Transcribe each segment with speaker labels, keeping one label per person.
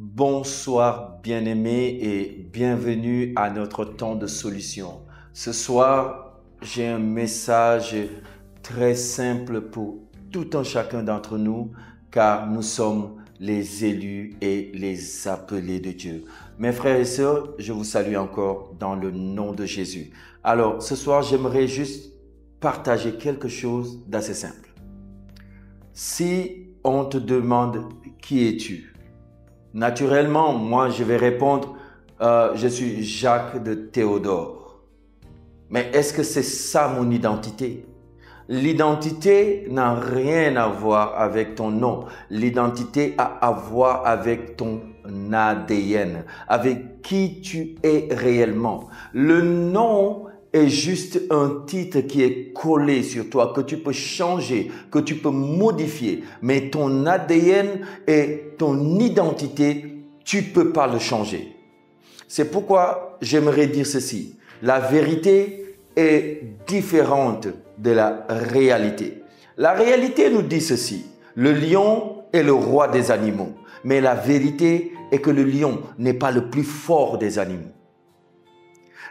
Speaker 1: Bonsoir bien-aimés et bienvenue à notre temps de solution. Ce soir, j'ai un message très simple pour tout un chacun d'entre nous car nous sommes les élus et les appelés de Dieu. Mes frères et sœurs, je vous salue encore dans le nom de Jésus. Alors, ce soir, j'aimerais juste partager quelque chose d'assez simple. Si on te demande qui es-tu? Naturellement, moi, je vais répondre, je suis Jacques de Théodore. Mais est-ce que c'est ça mon identité? L'identité n'a rien à voir avec ton nom. L'identité a à voir avec ton ADN, avec qui tu es réellement. Le nom est juste un titre qui est collé sur toi, que tu peux changer, que tu peux modifier. Mais ton ADN et ton identité, tu ne peux pas le changer. C'est pourquoi j'aimerais dire ceci. La vérité est différente de la réalité. La réalité nous dit ceci. Le lion est le roi des animaux. Mais la vérité est que le lion n'est pas le plus fort des animaux.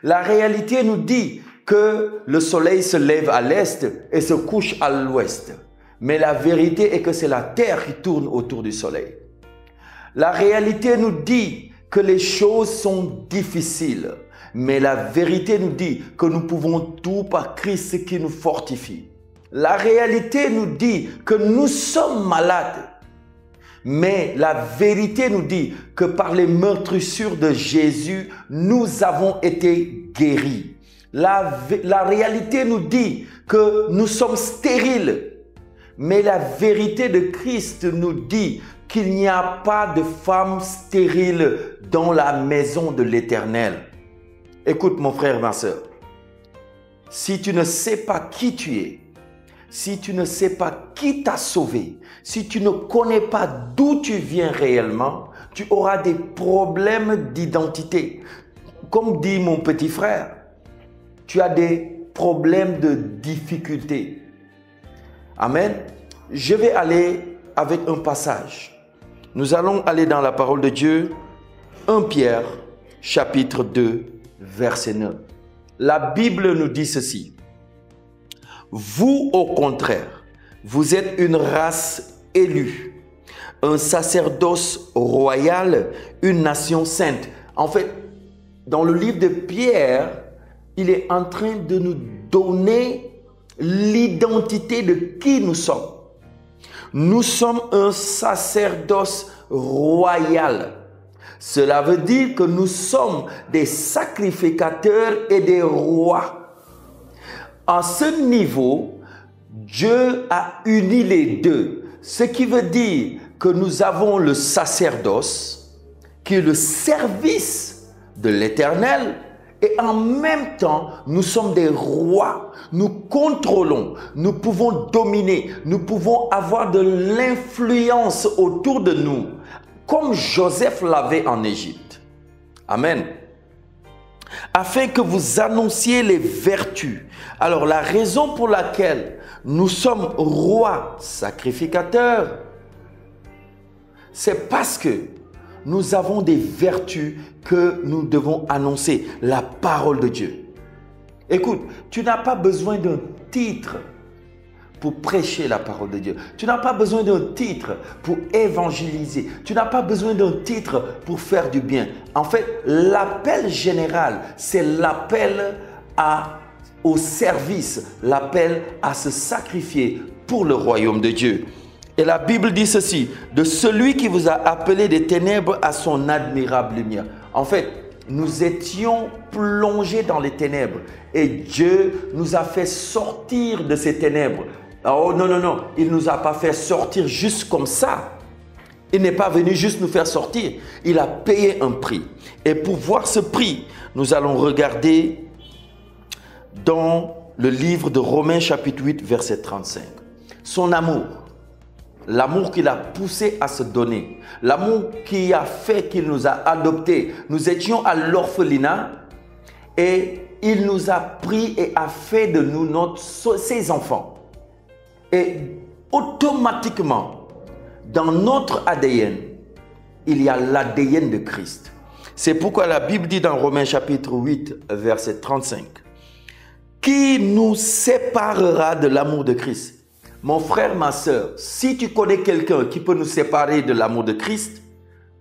Speaker 1: La réalité nous dit que le soleil se lève à l'est et se couche à l'ouest. Mais la vérité est que c'est la terre qui tourne autour du soleil. La réalité nous dit que les choses sont difficiles. Mais la vérité nous dit que nous pouvons tout par Christ qui nous fortifie. La réalité nous dit que nous sommes malades. Mais la vérité nous dit que par les meurtrissures de Jésus, nous avons été guéris. La réalité nous dit que nous sommes stériles. Mais la vérité de Christ nous dit qu'il n'y a pas de femme stérile dans la maison de l'Éternel. Écoute mon frère, ma soeur, si tu ne sais pas qui tu es, si tu ne sais pas qui t'a sauvé, si tu ne connais pas d'où tu viens réellement, tu auras des problèmes d'identité. Comme dit mon petit frère, tu as des problèmes de difficulté. Amen. Je vais aller avec un passage. Nous allons aller dans la parole de Dieu, 1 Pierre, chapitre 2, verset 9. La Bible nous dit ceci. Vous, au contraire, vous êtes une race élue, un sacerdoce royal, une nation sainte. En fait, dans le livre de Pierre, il est en train de nous donner l'identité de qui nous sommes. Nous sommes un sacerdoce royal. Cela veut dire que nous sommes des sacrificateurs et des rois. À ce niveau, Dieu a uni les deux. Ce qui veut dire que nous avons le sacerdoce, qui est le service de l'Éternel, et en même temps, nous sommes des rois. Nous contrôlons, nous pouvons dominer, nous pouvons avoir de l'influence autour de nous, comme Joseph l'avait en Égypte. Amen. Afin que vous annonciez les vertus. Alors, la raison pour laquelle nous sommes rois sacrificateurs, c'est parce que nous avons des vertus que nous devons annoncer, la parole de Dieu. Écoute, tu n'as pas besoin d'un titre pour prêcher la parole de Dieu. Tu n'as pas besoin d'un titre pour évangéliser. Tu n'as pas besoin d'un titre pour faire du bien. En fait, l'appel général, c'est l'appel au service, l'appel à se sacrifier pour le royaume de Dieu. Et la Bible dit ceci, de celui qui vous a appelé des ténèbres à son admirable lumière. En fait, nous étions plongés dans les ténèbres et Dieu nous a fait sortir de ces ténèbres. Oh non, non, non, il ne nous a pas fait sortir juste comme ça. Il n'est pas venu juste nous faire sortir. Il a payé un prix. Et pour voir ce prix, nous allons regarder dans le livre de Romains chapitre 8, verset 35. Son amour. L'amour qu'il a poussé à se donner. L'amour qui a fait qu'il nous a adoptés. Nous étions à l'orphelinat et il nous a pris et a fait de nous ses enfants. Et automatiquement, dans notre ADN, il y a l'ADN de Christ. C'est pourquoi la Bible dit dans Romains chapitre 8, verset 35, « Qui nous séparera de l'amour de Christ ?» Mon frère, ma soeur, si tu connais quelqu'un qui peut nous séparer de l'amour de Christ,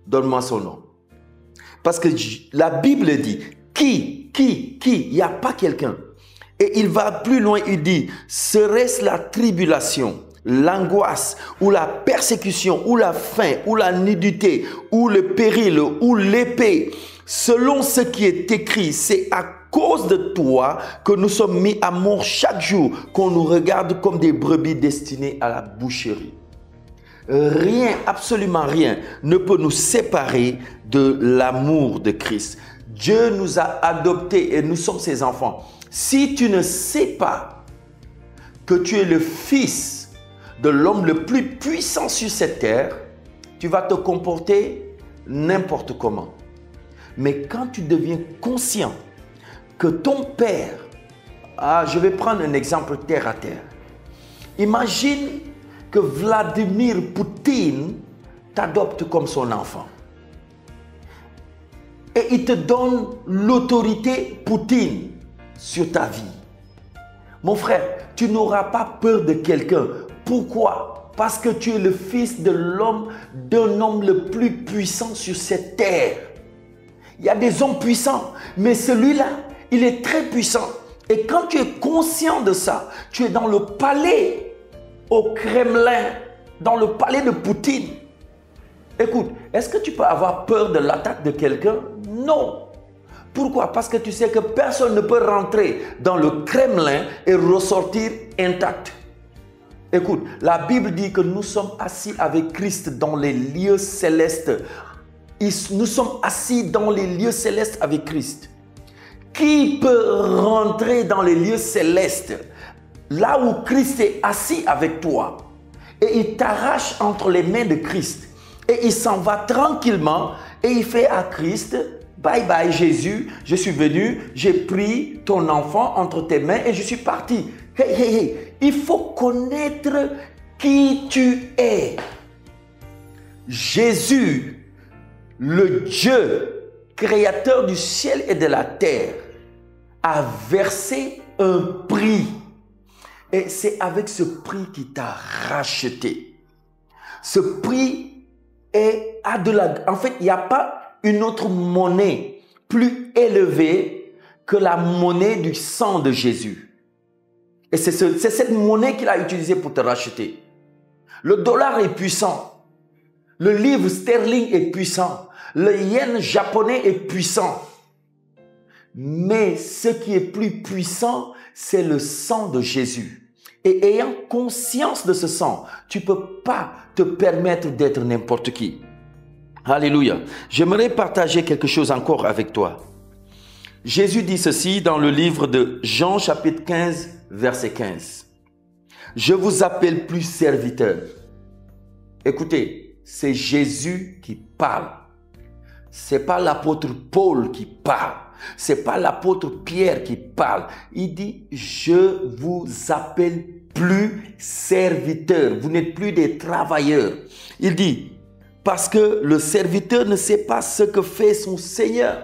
Speaker 1: donne-moi son nom. Parce que la Bible dit, qui, il n'y a pas quelqu'un. Et il va plus loin, il dit, serait-ce la tribulation, l'angoisse, ou la persécution, ou la faim, ou la nudité, ou le péril, ou l'épée, selon ce qui est écrit, c'est à cause de toi que nous sommes mis à mort chaque jour, qu'on nous regarde comme des brebis destinées à la boucherie. Rien, absolument rien, ne peut nous séparer de l'amour de Christ. Dieu nous a adoptés et nous sommes ses enfants. Si tu ne sais pas que tu es le fils de l'homme le plus puissant sur cette terre, tu vas te comporter n'importe comment. Mais quand tu deviens conscient que ton père, je vais prendre un exemple terre à terre. Imagine que Vladimir Poutine t'adopte comme son enfant. Et il te donne l'autorité Poutine sur ta vie. Mon frère, tu n'auras pas peur de quelqu'un. Pourquoi? Parce que tu es le fils de l'homme, d'un homme le plus puissant sur cette terre. Il y a des hommes puissants, mais celui-là, il est très puissant. Et quand tu es conscient de ça, tu es dans le palais au Kremlin, dans le palais de Poutine. Écoute, est-ce que tu peux avoir peur de l'attaque de quelqu'un? Non. Pourquoi? Parce que tu sais que personne ne peut rentrer dans le Kremlin et ressortir intact. Écoute, la Bible dit que nous sommes assis avec Christ dans les lieux célestes. Nous sommes assis dans les lieux célestes avec Christ. Qui peut rentrer dans les lieux célestes, là où Christ est assis avec toi, et il t'arrache entre les mains de Christ, et il s'en va tranquillement, et il fait à Christ, bye bye Jésus, je suis venu, j'ai pris ton enfant entre tes mains et je suis parti. Hey, il faut connaître qui tu es. Jésus, le Dieu créateur du ciel et de la terre, a versé un prix. Et c'est avec ce prix qu'il t'a racheté. Ce prix a de la... En fait, il n'y a pas une autre monnaie plus élevée que la monnaie du sang de Jésus. Et c'est cette monnaie qu'il a utilisée pour te racheter. Le dollar est puissant. Le livre sterling est puissant. Le yen japonais est puissant. Mais ce qui est plus puissant, c'est le sang de Jésus. Et ayant conscience de ce sang, tu ne peux pas te permettre d'être n'importe qui. Alléluia. J'aimerais partager quelque chose encore avec toi. Jésus dit ceci dans le livre de Jean chapitre 15, verset 15. Je vous appelle plus serviteur. Écoutez, c'est Jésus qui parle. Ce n'est pas l'apôtre Paul qui parle. Ce n'est pas l'apôtre Pierre qui parle. Il dit, je vous appelle plus serviteurs. Vous n'êtes plus des travailleurs. Il dit, parce que le serviteur ne sait pas ce que fait son Seigneur.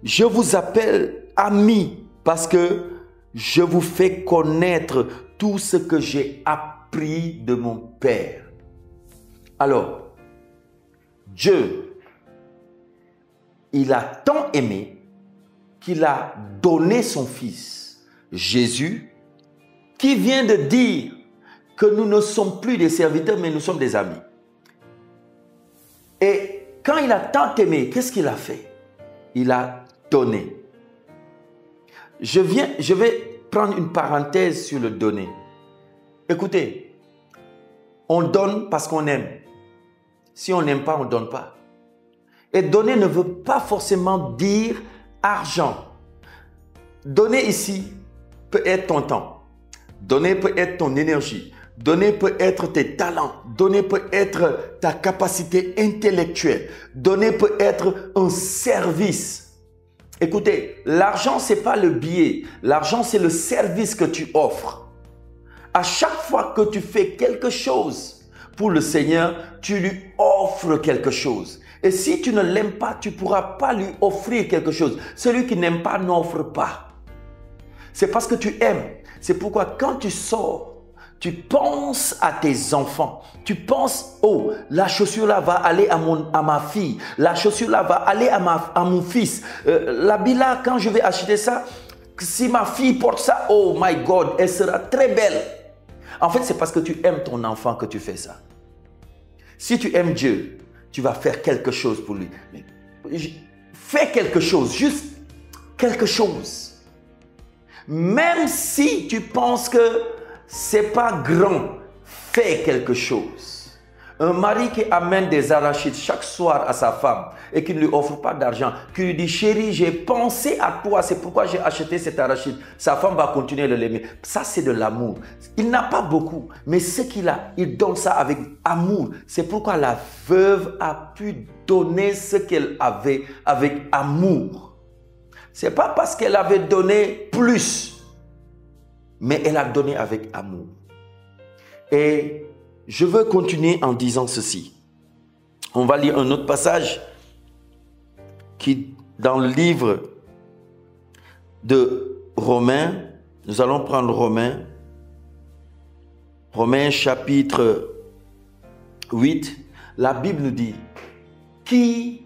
Speaker 1: Je vous appelle amis parce que je vous fais connaître tout ce que j'ai appris de mon Père. Alors, Dieu, il a tant aimé qu'il a donné son Fils, Jésus, qui vient de dire que nous ne sommes plus des serviteurs, mais nous sommes des amis. Et quand il a tant aimé, qu'est-ce qu'il a fait? Il a donné. Je vais prendre une parenthèse sur le donner. Écoutez, on donne parce qu'on aime. Si on n'aime pas, on ne donne pas. Et donner ne veut pas forcément dire argent. Donner ici peut être ton temps. Donner peut être ton énergie. Donner peut être tes talents. Donner peut être ta capacité intellectuelle. Donner peut être un service. Écoutez, l'argent, ce n'est pas le billet. L'argent, c'est le service que tu offres. À chaque fois que tu fais quelque chose pour le Seigneur, tu lui offres quelque chose. Et si tu ne l'aimes pas, tu ne pourras pas lui offrir quelque chose. Celui qui n'aime pas n'offre pas. C'est parce que tu aimes. C'est pourquoi quand tu sors, tu penses à tes enfants. Tu penses, oh, la chaussure là va aller à ma fille. La chaussure là va aller à mon fils. L'habit là, quand je vais acheter ça, si ma fille porte ça, oh my God, elle sera très belle. En fait, c'est parce que tu aimes ton enfant que tu fais ça. Si tu aimes Dieu, tu vas faire quelque chose pour lui. Fais quelque chose, juste quelque chose. Même si tu penses que c'est pas grand, fais quelque chose. Un mari qui amène des arachides chaque soir à sa femme et qui ne lui offre pas d'argent, qui lui dit, chérie, j'ai pensé à toi, c'est pourquoi j'ai acheté cet arachide. Sa femme va continuer de l'aimer. Ça, c'est de l'amour. Il n'a pas beaucoup, mais ce qu'il a, il donne ça avec amour. C'est pourquoi la veuve a pu donner ce qu'elle avait avec amour. C'est pas parce qu'elle avait donné plus, mais elle a donné avec amour. Et je veux continuer en disant ceci. On va lire un autre passage qui, dans le livre de Romains, nous allons prendre Romains chapitre 8. La Bible nous dit, qui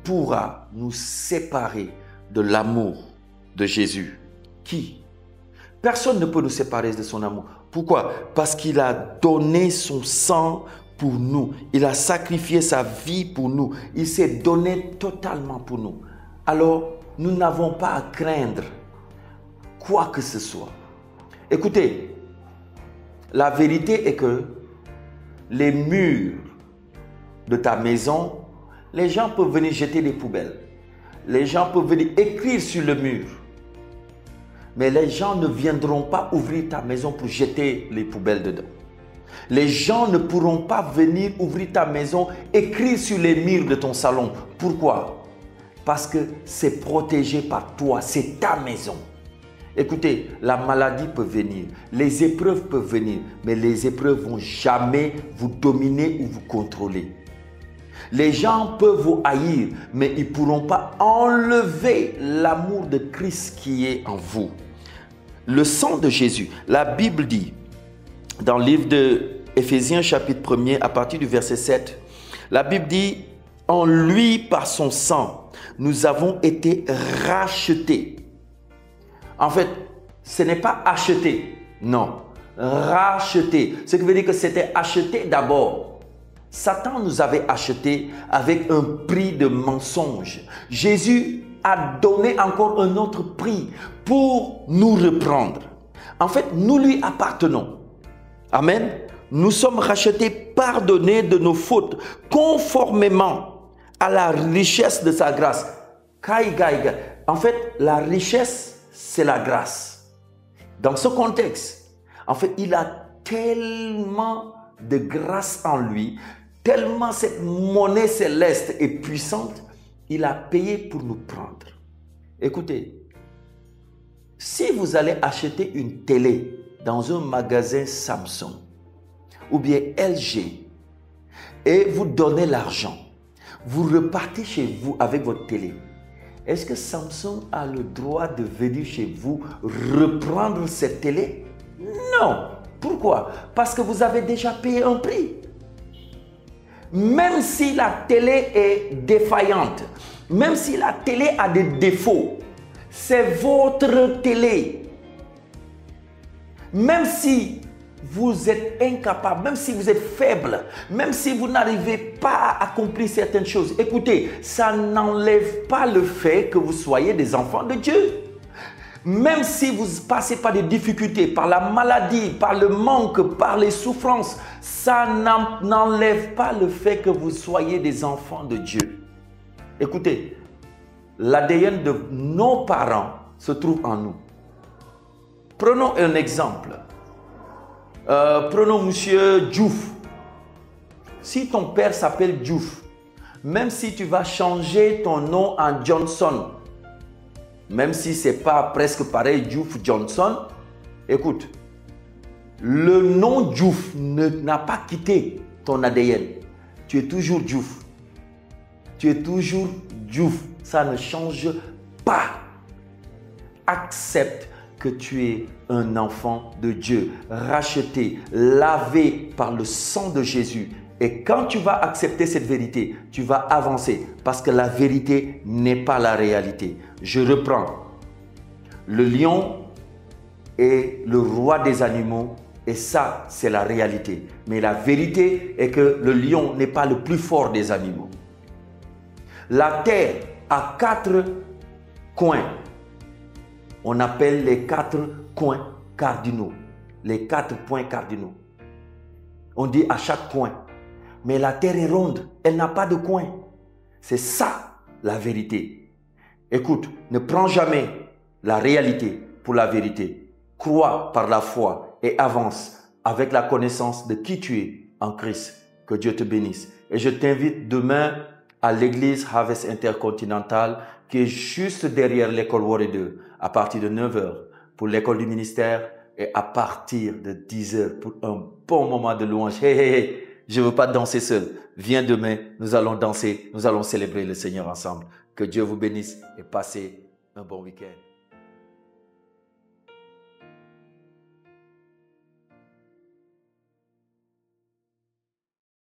Speaker 1: pourra nous séparer de l'amour de Jésus? Qui? Personne ne peut nous séparer de son amour. Pourquoi? Parce qu'il a donné son sang pour nous. Il a sacrifié sa vie pour nous. Il s'est donné totalement pour nous. Alors, nous n'avons pas à craindre quoi que ce soit. Écoutez, la vérité est que les murs de ta maison, les gens peuvent venir jeter des poubelles. Les gens peuvent venir écrire sur le mur. Mais les gens ne viendront pas ouvrir ta maison pour jeter les poubelles dedans. Les gens ne pourront pas venir ouvrir ta maison, écrire sur les murs de ton salon. Pourquoi? Parce que c'est protégé par toi, c'est ta maison. Écoutez, la maladie peut venir, les épreuves peuvent venir, mais les épreuves ne vont jamais vous dominer ou vous contrôler. Les gens peuvent vous haïr, mais ils ne pourront pas enlever l'amour de Christ qui est en vous. Le sang de Jésus, la Bible dit, dans le livre de Éphésiens chapitre 1er, à partir du verset 7, la Bible dit, en lui, par son sang, nous avons été rachetés. En fait, ce n'est pas acheté, non, racheté. Ce qui veut dire que c'était acheté d'abord. Satan nous avait achetés avec un prix de mensonge. Jésus a donné encore un autre prix pour nous reprendre. En fait, nous lui appartenons. Amen. Nous sommes rachetés, pardonnés de nos fautes, conformément à la richesse de sa grâce. En fait, la richesse, c'est la grâce. Dans ce contexte, en fait, il a tellement de grâce en lui, tellement cette monnaie céleste est puissante, il a payé pour nous prendre. Écoutez, si vous allez acheter une télé dans un magasin Samsung ou bien LG et vous donnez l'argent, vous repartez chez vous avec votre télé, est-ce que Samsung a le droit de venir chez vous reprendre cette télé? Non. Pourquoi? Parce que vous avez déjà payé un prix. Même si la télé est défaillante, même si la télé a des défauts, c'est votre télé. Même si vous êtes incapable, même si vous êtes faible, même si vous n'arrivez pas à accomplir certaines choses, écoutez, ça n'enlève pas le fait que vous soyez des enfants de Dieu. Même si vous passez par des difficultés, par la maladie, par le manque, par les souffrances, ça n'enlève pas le fait que vous soyez des enfants de Dieu. Écoutez, l'ADN de nos parents se trouve en nous. Prenons un exemple. Prenons monsieur Diouf. Si ton père s'appelle Diouf, même si tu vas changer ton nom en Johnson, même si ce n'est pas presque pareil, Diouf Johnson, écoute, Le nom Diouf n'a pas quitté ton ADN. Tu es toujours Diouf. Tu es toujours Diouf. Ça ne change pas. Accepte que tu es un enfant de Dieu, racheté, lavé par le sang de Jésus. Et quand tu vas accepter cette vérité, tu vas avancer parce que la vérité n'est pas la réalité. Je reprends. Le lion est le roi des animaux et ça, c'est la réalité. Mais la vérité est que le lion n'est pas le plus fort des animaux. La terre a 4 coins. On appelle les 4 coins cardinaux. Les 4 points cardinaux. On dit à chaque coin. Mais la terre est ronde. Elle n'a pas de coin. C'est ça la vérité. Écoute, ne prends jamais la réalité pour la vérité. Crois par la foi et avance avec la connaissance de qui tu es en Christ. Que Dieu te bénisse. Et je t'invite demain à l'église Harvest Intercontinental qui est juste derrière l'école Warrior 2 à partir de 9h pour l'école du ministère et à partir de 10h pour un bon moment de louange. Hey, hey, hey, je ne veux pas danser seul. Viens demain, nous allons danser, nous allons célébrer le Seigneur ensemble. Que Dieu vous bénisse et passez un bon week-end.